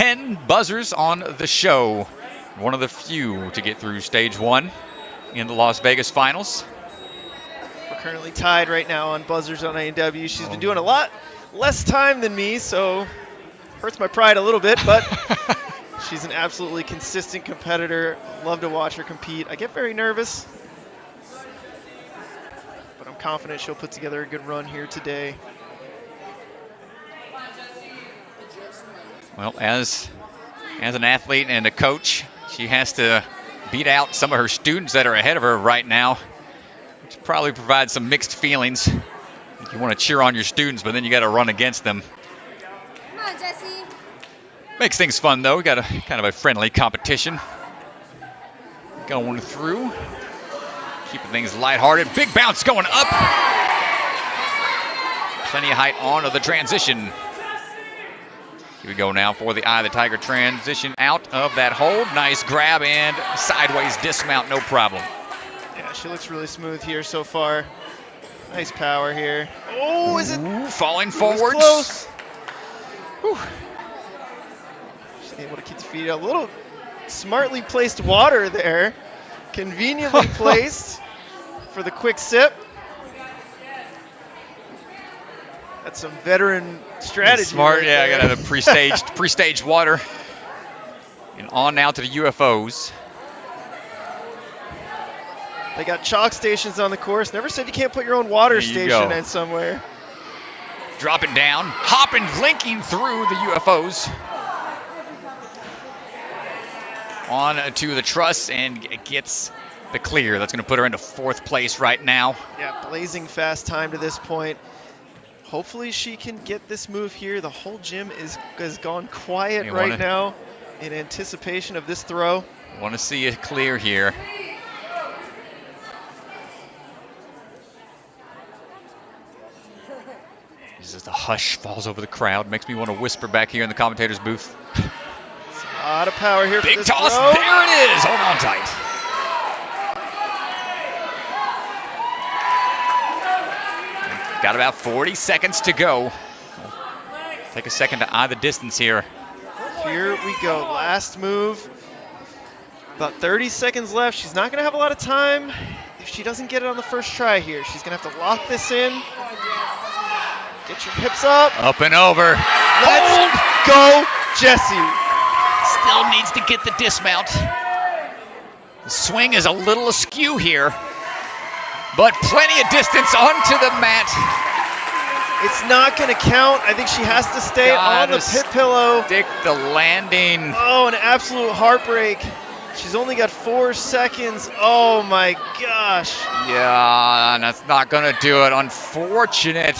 10 buzzers on the show. One of the few to get through stage 1 in the Las Vegas finals. We're currently tied right now on buzzers on A&W. She's been doing a lot less time than me, so hurts my pride a little bit, but she's an absolutely consistent competitor. Love to watch her compete. I get very nervous, but I'm confident she'll put together a good run here today. Well, as an athlete and a coach, she has to beat out some of her students that are ahead of her right now, which probably provides some mixed feelings. You want to cheer on your students, but then you got to run against them. Come on, Jesse. Makes things fun, though. We got a kind of a friendly competition going through, keeping things lighthearted. Big bounce going up. Plenty of height onto the transition. Here we go now for the Eye of the Tiger transition out of that hold. Nice grab and sideways dismount, no problem. Yeah, she looks really smooth here so far. Nice power here. Oh, is it? Ooh, falling forwards. Close. Whew. She's able to keep the feet up. A little smartly placed water there. Conveniently placed for the quick sip. That's some veteran strategy. Smart, right yeah. there. I got a pre-staged water. And on now to the UFOs. They got chalk stations on the course. Never said you can't put your own water station in somewhere. Dropping down, hopping, linking through the UFOs. On to the truss and gets the clear. That's going to put her into 4th place right now. Yeah, blazing fast time to this point. Hopefully she can get this move here. The whole gym has gone quiet right now in anticipation of this throw. Want to see it clear here. This is the hush falls over the crowd. Makes me want to whisper back here in the commentator's booth. A lot of power here. Big for this toss. throw. There it is. Hold on tight. Got about 40 seconds to go. Take a second to eye the distance here. Here we go. Last move. About 30 seconds left. She's not going to have a lot of time if she doesn't get it on the first try here. She's going to have to lock this in. Get your hips up. Up and over. Let's go, Jessie. Still needs to get the dismount. The swing is a little askew here, but plenty of distance onto the mat. It's not going to count. I think she has to stay on the pit pillow. Stick the landing. Oh, an absolute heartbreak. She's only got 4 seconds. Oh my gosh. Yeah, and that's not going to do it. Unfortunate.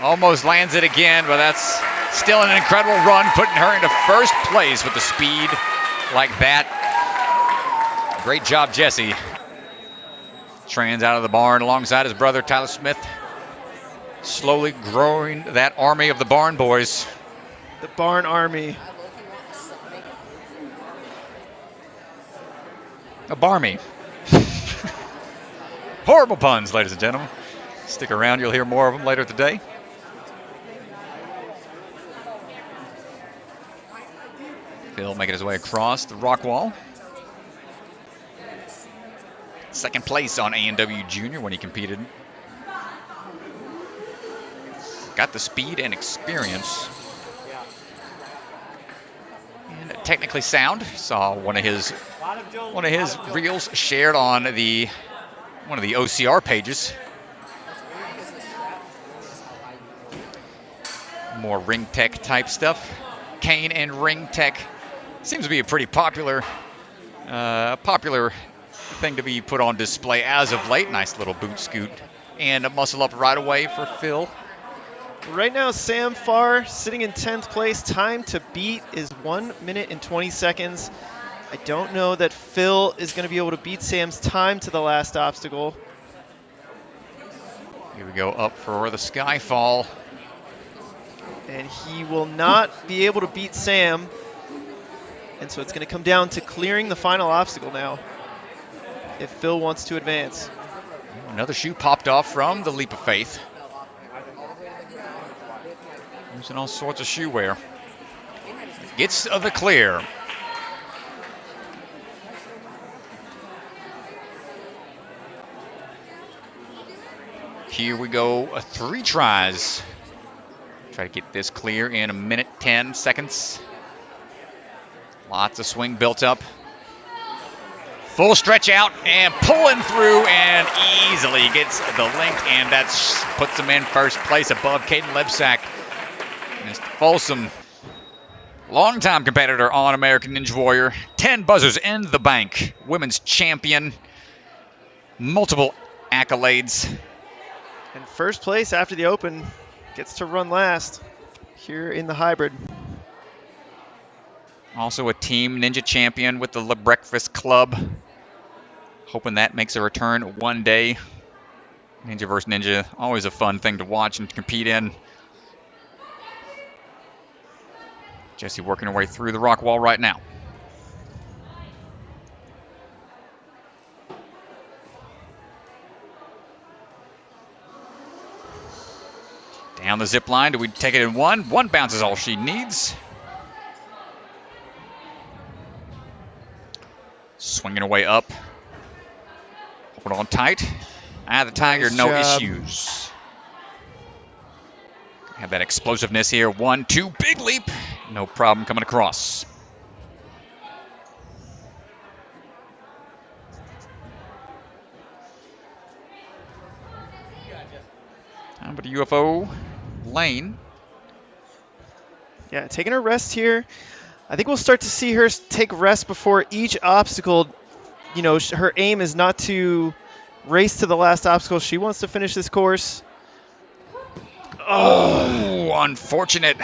Almost lands it again, but that's still an incredible run, putting her into 1st place with the speed like that. Great job, Jesse. Trans out of the barn alongside his brother, Tyler Smith. Slowly growing that army of the barn boys. The barn army. A barmy. Horrible puns, ladies and gentlemen. Stick around, you'll hear more of them later today. Phil making his way across the rock wall. 2nd place on A&W Junior when he competed. Got the speed and experience. And technically sound. Saw one of his reels shared on one of the OCR pages. More ring tech type stuff. Cane and ring tech seems to be a pretty popular thing to be put on display as of late. Nice little boot scoot and a muscle up right away for Phil. Right now, Sam Farr sitting in 10th place. Time to beat is 1 minute and 20 seconds. I don't know that Phil is going to be able to beat Sam's time to the last obstacle. Here we go up for the Skyfall. And he will not be able to beat Sam. And so it's going to come down to clearing the final obstacle now if Phil wants to advance. Another shoe popped off from the Leap of Faith. Using all sorts of shoe wear. Gets the clear. Here we go, 3 tries. Try to get this clear in 1 minute, 10 seconds. Lots of swing built up. Full stretch out and pulling through and easily gets the link, and that puts him in first place above Kaden Lebsack. Mr. Folsom, longtime competitor on American Ninja Warrior. 10 buzzers in the bank. Women's champion. Multiple accolades. And first place after the open, gets to run last here in the hybrid. Also a team ninja champion with the Labreck Club. Hoping that makes a return one day. Ninja vs. Ninja, always a fun thing to watch and compete in. Jessie working her way through the rock wall right now. Down the zip line, do we take it in one? One bounce is all she needs. Swinging her way up. Hold on tight. The Tiger, Nice no job. issues. Have that explosiveness here. 1, 2, big leap. No problem coming across. Time for the UFO lane. Yeah, taking a rest here. I think we'll start to see her take rest before each obstacle. You know, her aim is not to race to the last obstacle. She wants to finish this course. Oh, unfortunate.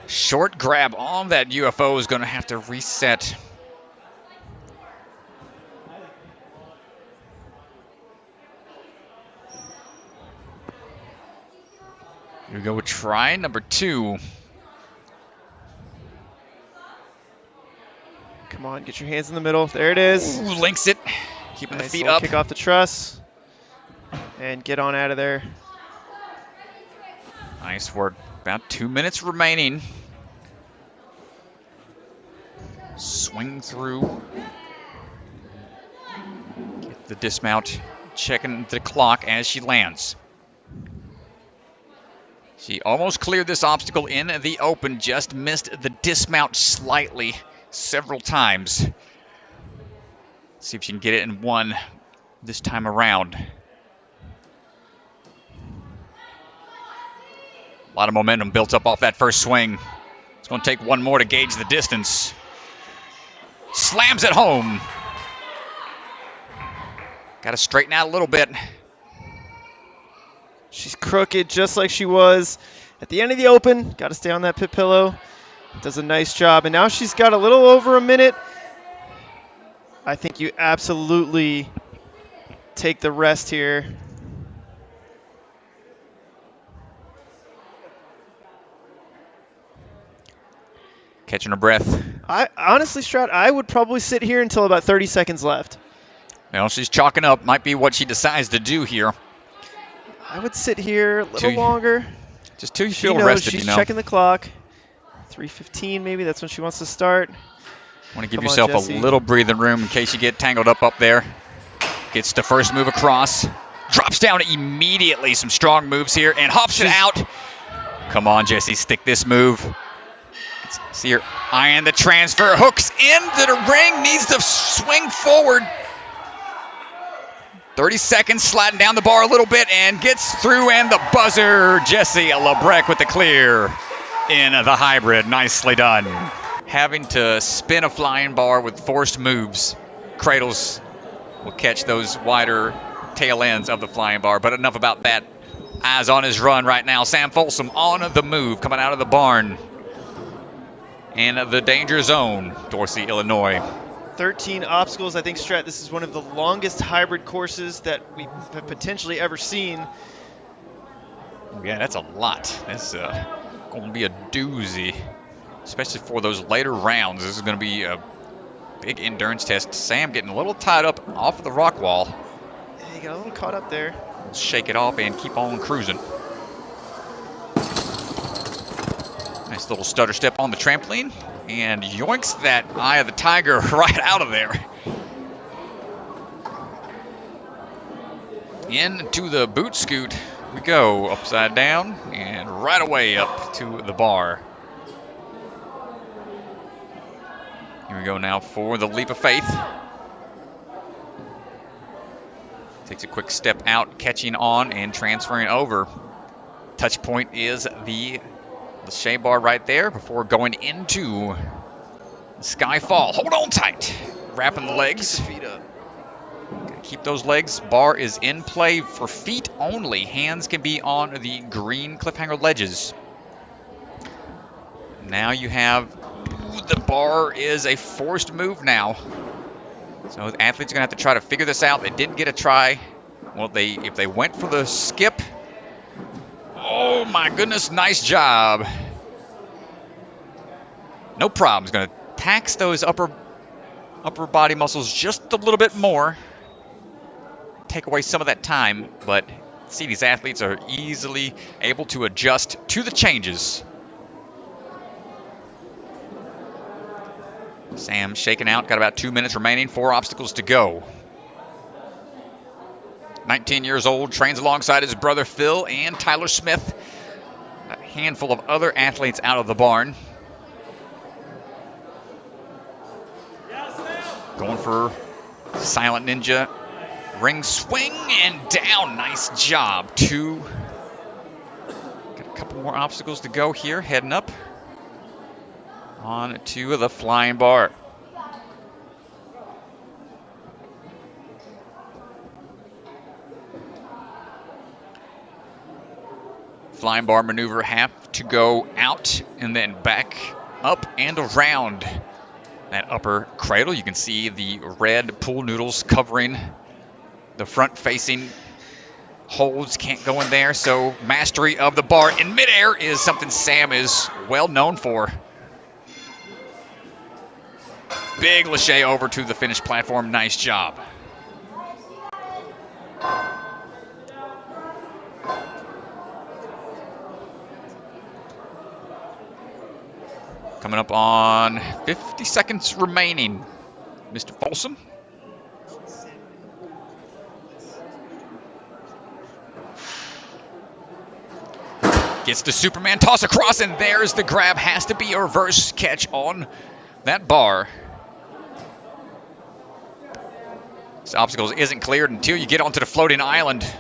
Short grab on that UFO is going to have to reset. Here we go with try number 2. Come on, get your hands in the middle. There it is. Ooh, links it. Keeping Nice the feet little up. Kick off the truss and get on out of there. Nice work. About 2 minutes remaining. Swing through. Get the dismount. Checking the clock as she lands. She almost cleared this obstacle in the open. Just missed the dismount slightly several times. See if she can get it in one this time around. A lot of momentum built up off that first swing. It's going to take one more to gauge the distance. Slams it home. Got to straighten out a little bit. She's crooked just like she was at the end of the open. Got to stay on that pit pillow. Does a nice job. And now she's got a little over a minute. I think you absolutely take the rest here. Catching her breath. I honestly, Stroud, I would probably sit here until about 30 seconds left. Well, she's chalking up. Might be what she decides to do here. I would sit here a little longer. Just till you She feel knows rested, she's you know. checking the clock. 3:15 maybe, that's when she wants to start. Want to give Come on, yourself Jessie. a little breathing room in case you get tangled up there. Gets the first move across. Drops down immediately. Some strong moves here and hops it out. Come on, Jessie, stick this move. Let's see her eyeing the transfer. Hooks into the ring. Needs to swing forward. 30 seconds, sliding down the bar a little bit and gets through, and the buzzer. Jessie Labreck with the clear in the hybrid. Nicely done. Having to spin a flying bar with forced moves. Cradles will catch those wider tail ends of the flying bar, but enough about that. Eyes on his run right now. Sam Folsom on the move, coming out of the barn. In the danger zone, Dorsey, Illinois. 13 obstacles. I think, Strat, this is one of the longest hybrid courses that we have potentially ever seen. Yeah, that's a lot. That's going to be a doozy, especially for those later rounds. This is going to be a big endurance test. Sam getting a little tied up off of the rock wall. Yeah, he got a little caught up there. Shake it off and keep on cruising. Nice little stutter step on the trampoline, and yoinks that eye of the tiger right out of there. Into the boot scoot we go, upside down, and right away up to the bar. Here we go now for the leap of faith. Takes a quick step out, catching on and transferring over. Touch point is the Shea bar right there before going into Skyfall. Hold on tight. Wrapping the legs. Keep the feet up. Keep those legs. Bar is in play for feet only. Hands can be on the green cliffhanger ledges. Now you have, the bar is a forced move now. So the athletes are going to have to try to figure this out. They didn't get a try. Well, if they went for the skip. Oh my goodness, nice job. No problem. It's going to tax those upper body muscles just a little bit more. Take away some of that time, but see, these athletes are easily able to adjust to the changes. Sam shaking out, got about 2 minutes remaining, 4 obstacles to go. 19 years old, trains alongside his brother Phil and Tyler Smith. A handful of other athletes out of the barn. Going for Silent Ninja. Ring swing and down. Nice job. Got a couple more obstacles to go here, heading up on to the flying bar. Flying bar maneuver, have to go out and then back up and around that upper cradle. You can see the red pool noodles covering the front-facing holds. Can't go in there, so mastery of the bar in midair is something Sam is well known for. Big lache over to the finished platform. Nice job. Coming up on 50 seconds remaining, Mr. Folsom. Gets the Superman toss across, and there's the grab. Has to be a reverse catch on that bar. This obstacle isn't cleared until you get onto the floating island.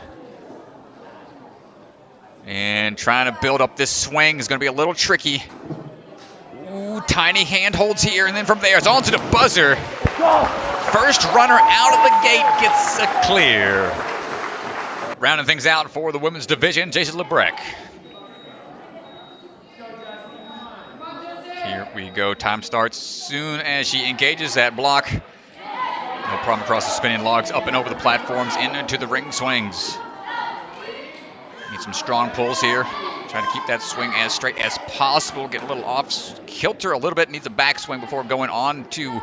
And trying to build up this swing is going to be a little tricky. Ooh, tiny handholds here, and then from there it's onto the buzzer. First runner out of the gate gets a clear. Rounding things out for the women's division, Jason Labreck. Here we go. Time starts soon as she engages that block. No problem across the spinning logs, up and over the platforms, into the ring swings. Need some strong pulls here. Trying to keep that swing as straight as possible. Get a little off kilter a little bit. Needs a backswing before going on to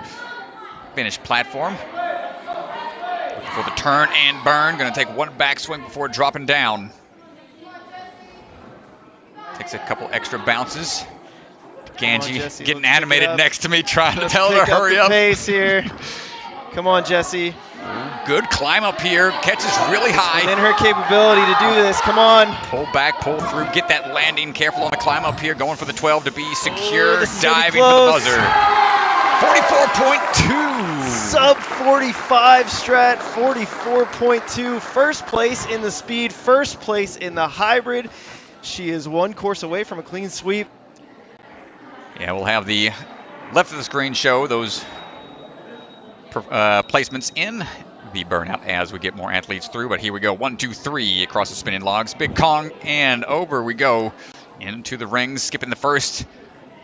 finish platform. Looking for the turn and burn. Going to take one backswing before dropping down. Takes a couple extra bounces. Ganji Jesse, getting animated next to me, trying to tell her Pick to hurry up up. the pace here. Come on, Jesse. Ooh, good climb up here. Catches really high. Within her capability to do this. Come on. Pull back, pull through, get that landing. Careful on the climb up here. Going for the 12 to be secure. This is gonna be Diving for the close. buzzer. 44.2. Sub 45 strat, 44.2. First place in the speed, first place in the hybrid. She is one course away from a clean sweep. Yeah, we'll have the left of the screen show those placements in the burnout as we get more athletes through. But here we go. 1, 2, 3 across the spinning logs. Big Kong and over we go into the rings. Skipping the first.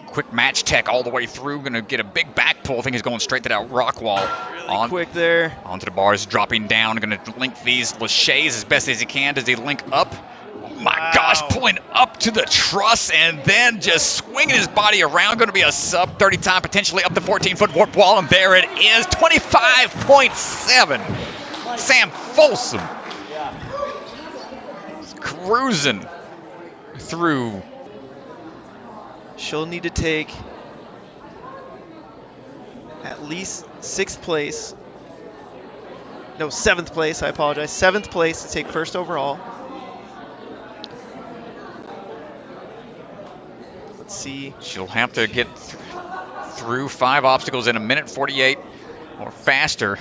Quick match tech all the way through. Going to get a big back pull. I think he's going straight to that rock wall. Really quick there. Onto the bars, dropping down. Going to link these laches as best as he can. Does he link up? Oh my gosh, pulling up to the truss and then just swinging his body around. Going to be a sub 30 time, potentially up to 14-foot warp wall. And there it is, 25.7. Sam Folsom. Cruising through she'll need to take at least 6th place. No, 7th place, I apologize. 7th place to take first overall. Let's see. She'll have to get through 5 obstacles in a minute 48 or faster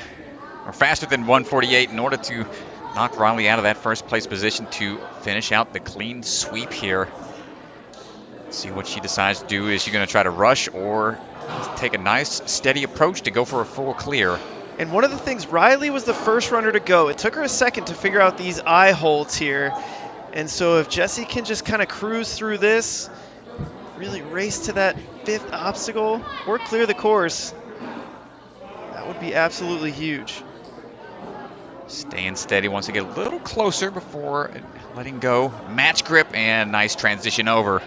than 1:48 in order to knock Riley out of that first place position to finish out the clean sweep here. Let's see what she decides to do. Is she going to try to rush or take a nice steady approach to go for a full clear? And one of the things, Riley was the first runner to go. It took her a second to figure out these eye holds here. And so if Jessie can just kind of cruise through this, really race to that 5th obstacle or clear the course, that would be absolutely huge. Staying steady, wants to get a little closer before letting go. Match grip and nice transition over.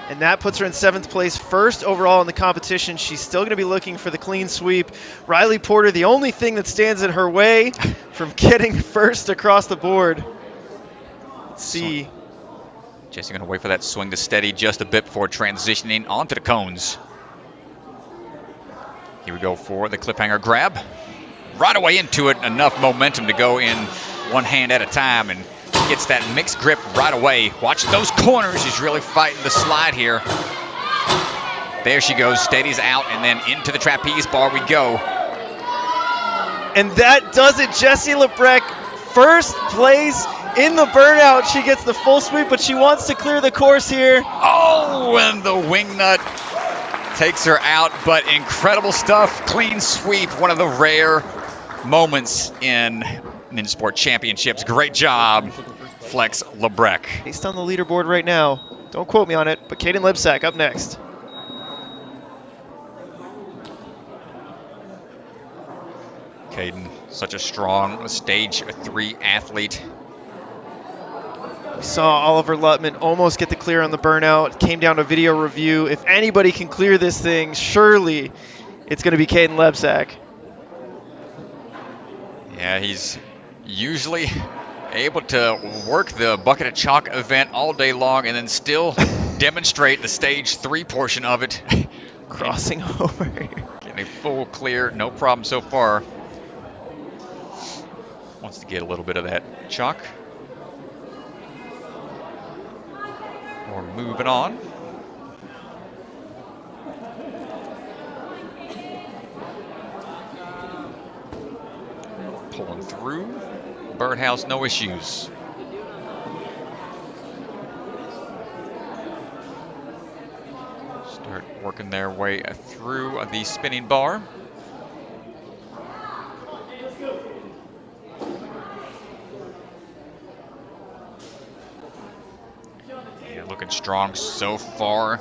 And that puts her in 7th place, first overall in the competition. She's still going to be looking for the clean sweep. Riley Porter, the only thing that stands in her way from getting first across the board. Let's see. Jessie going to wait for that swing to steady just a bit before transitioning onto the cones. Here we go for the cliffhanger grab. Right away into it, enough momentum to go in one hand at a time, and gets that mixed grip right away. Watch those corners. She's really fighting the slide here. There she goes, steadies out, and then into the trapeze bar we go. And that does it. Jessie Labreck, first place in the Burnout. She gets the full sweep, but she wants to clear the course here. Oh, and the wing nut takes her out, but incredible stuff. Clean sweep, one of the rare moments in Ninja Sport Championships. Great job, Flex Labreck. Based on the leaderboard right now, don't quote me on it, but Kaden Lebsack up next. Kaden, such a strong stage 3 athlete. We saw Oliver Lutman almost get the clear on the Burnout. It came down to video review. If anybody can clear this thing, surely it's going to be Kaden Lebsack. Yeah, he's usually able to work the bucket of chalk event all day long and then still demonstrate the stage 3 portion of it. Crossing over. Getting a full clear, no problem so far. Wants to get a little bit of that chalk. We're moving on. Pulling through. Birdhouse, no issues. Start working their way through the spinning bar. Yeah, looking strong so far.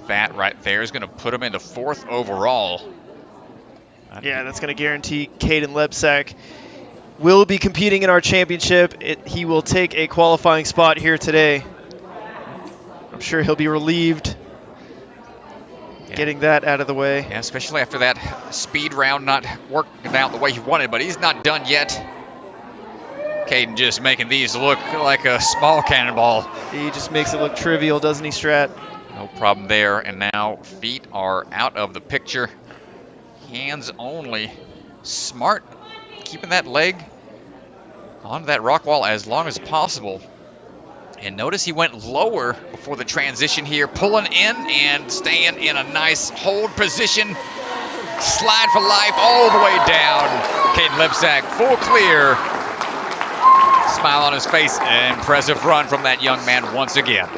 That right there is going to put him into 4th overall. Yeah, that's going to guarantee Kaden Lebsack will be competing in our championship. He will take a qualifying spot here today. I'm sure he'll be relieved getting that out of the way. Yeah, especially after that speed round not working out the way he wanted, but he's not done yet. Kaden just making these look like a small cannonball. He just makes it look trivial, doesn't he, Strat? No problem there. And now feet are out of the picture. Hands only. Smart keeping that leg onto that rock wall as long as possible. And notice he went lower before the transition here, pulling in and staying in a nice hold position. Slide for life all the way down. Kaden Lebsack, full clear. Smile on his face. Impressive run from that young man once again.